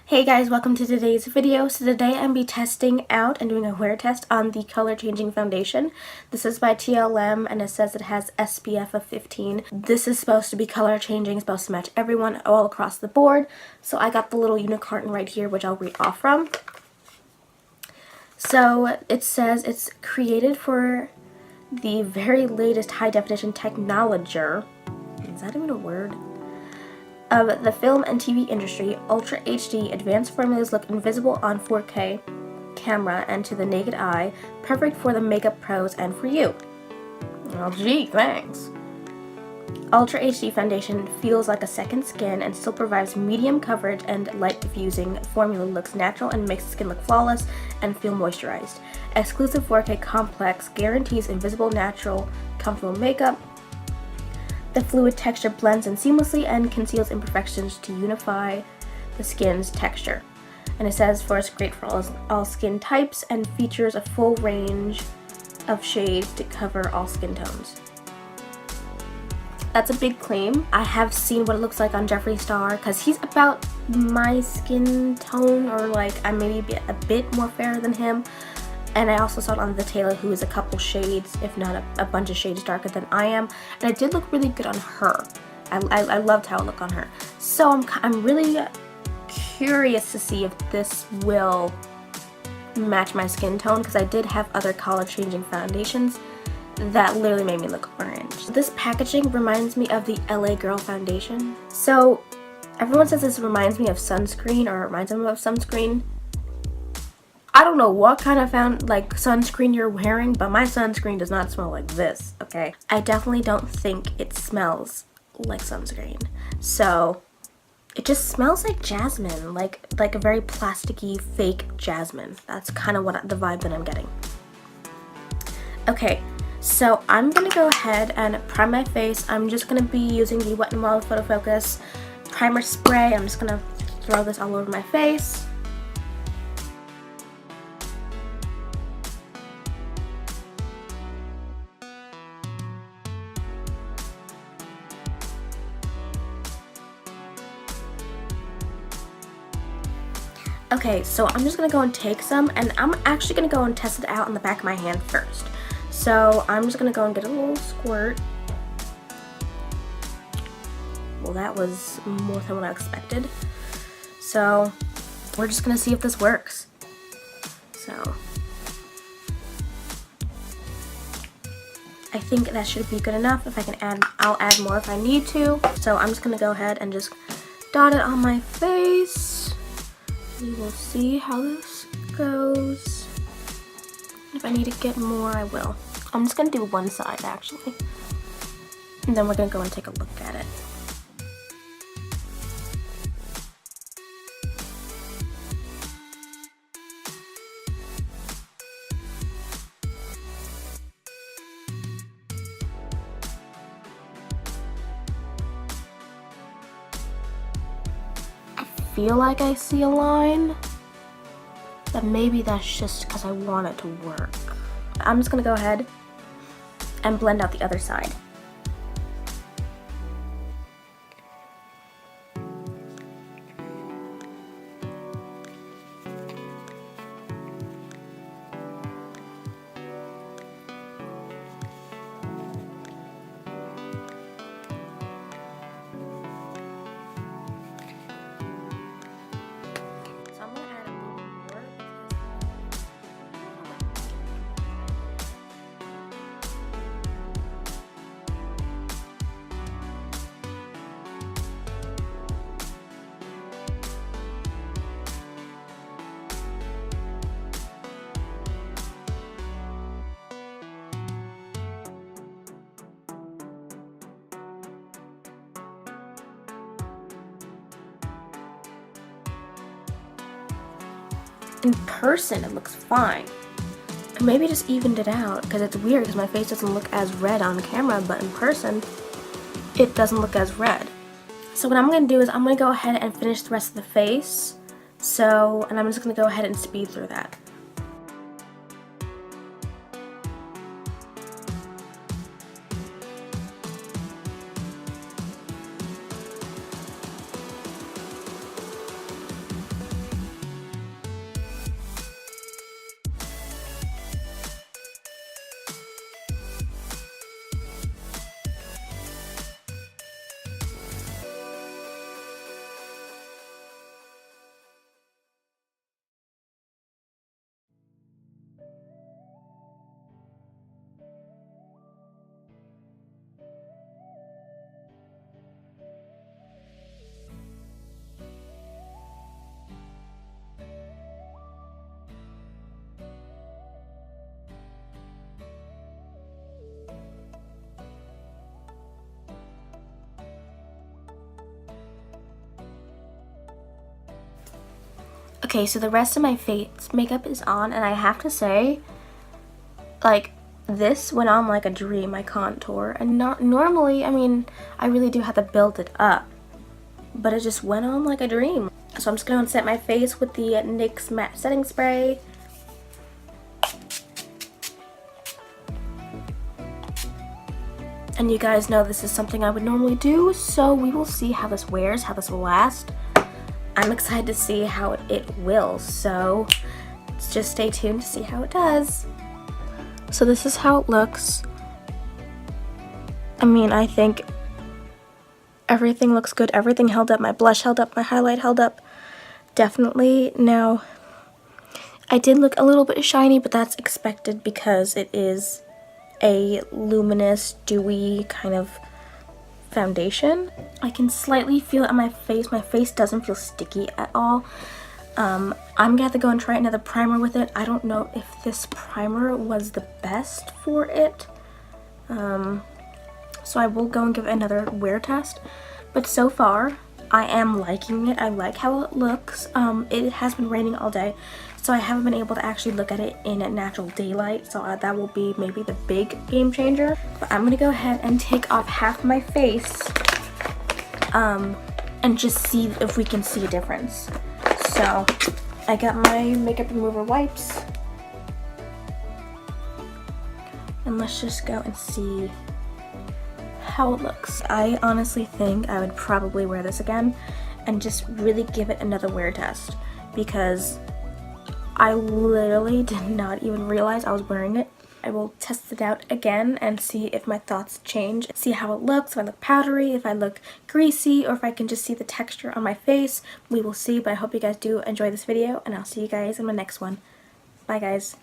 Hey guys, welcome to today's video. So today I'm be testing out and doing a wear test on the color changing foundation. This is by TLM and it says it has SPF of 15. This is supposed to be color changing, supposed to match everyone all across the board. So I got the little unicorn right here, which I'll read off from. So it says it's created for the very latest high definition technology. Is that even a word? Of the film and TV industry. Ultra HD advanced formulas look invisible on 4K camera and to the naked eye, perfect for the makeup pros and for you. Oh gee, thanks. Ultra HD foundation feels like a second skin and still provides medium coverage and light diffusing. Formula looks natural and makes the skin look flawless and feel moisturized. Exclusive 4K complex guarantees invisible, natural, comfortable makeup. The fluid texture blends in seamlessly and conceals imperfections to unify the skin's texture. And it says for it's great for all skin types and features a full range of shades to cover all skin tones. That's a big claim. I have seen what it looks like on Jeffree Star because he's about my skin tone, or like I may be a bit more fair than him. And I also saw it on the Taylor, who is a couple shades, if not a bunch of shades darker than I am. And it did look really good on her. I loved how it looked on her. So I'm really curious to see if this will match my skin tone, because I did have other color changing foundations that literally made me look orange. This packaging reminds me of the LA Girl foundation. So everyone says this reminds me of sunscreen, or reminds them of sunscreen. I don't know what kind of sunscreen you're wearing, but my sunscreen does not smell like this, okay? I definitely don't think it smells like sunscreen. So it just smells like jasmine, like a very plasticky fake jasmine. That's kind of the vibe that I'm getting. Okay, so I'm gonna go ahead and prime my face. I'm just gonna be using the Wet n Wild Photo Focus primer spray. I'm just gonna throw this all over my face. Okay, so I'm just going to go and take some, and I'm actually going to go and test it out on the back of my hand first. So I'm just going to go and get a little squirt. Well, that was more than what I expected. So we're just going to see if this works. So I think that should be good enough. If I can add, I'll add more if I need to. So I'm just going to go ahead and just dot it on my face. We will see how this goes. If I need to get more, I will. I'm just going to do one side, actually. And then we're going to go and take a look at it. I feel like I see a line, but maybe that's just because I want it to work. I'm just gonna go ahead and blend out the other side. In person, it looks fine. Maybe just evened it out, because it's weird because my face doesn't look as red on camera, but in person, it doesn't look as red. So what I'm going to do is I'm going to go ahead and finish the rest of the face. And I'm just going to go ahead and speed through that. Okay, so the rest of my face makeup is on, and I have to say, like, this went on like a dream, my contour. And not normally, I mean, I really do have to build it up, but it just went on like a dream. So I'm just gonna set my face with the NYX matte setting spray. And you guys know this is something I would normally do, so we will see how this wears, how this will last. I'm excited to see how it will, so let's just stay tuned to see how it does. So this is how it looks. I mean, I think everything looks good. Everything held up. My blush held up. My highlight held up. Definitely. Now, I did look a little bit shiny, but that's expected because it is a luminous, dewy kind of foundation. I can slightly feel it on my face. My face doesn't feel sticky at all. I'm gonna have to go and try another primer with it. I don't know if this primer was the best for it. So I will go and give it another wear test. But so far, I am liking it. I like how it looks. It has been raining all day, so I haven't been able to actually look at it in natural daylight. So that will be maybe the big game changer. But I'm gonna go ahead and take off half my face and just see if we can see a difference. So I got my makeup remover wipes, and let's just go and see how it looks. I honestly think I would probably wear this again and just really give it another wear test, because I literally did not even realize I was wearing it. I will test it out again and see if my thoughts change, see how it looks, if I look powdery, if I look greasy, or if I can just see the texture on my face. We will see, but I hope you guys do enjoy this video, and I'll see you guys in my next one. Bye guys.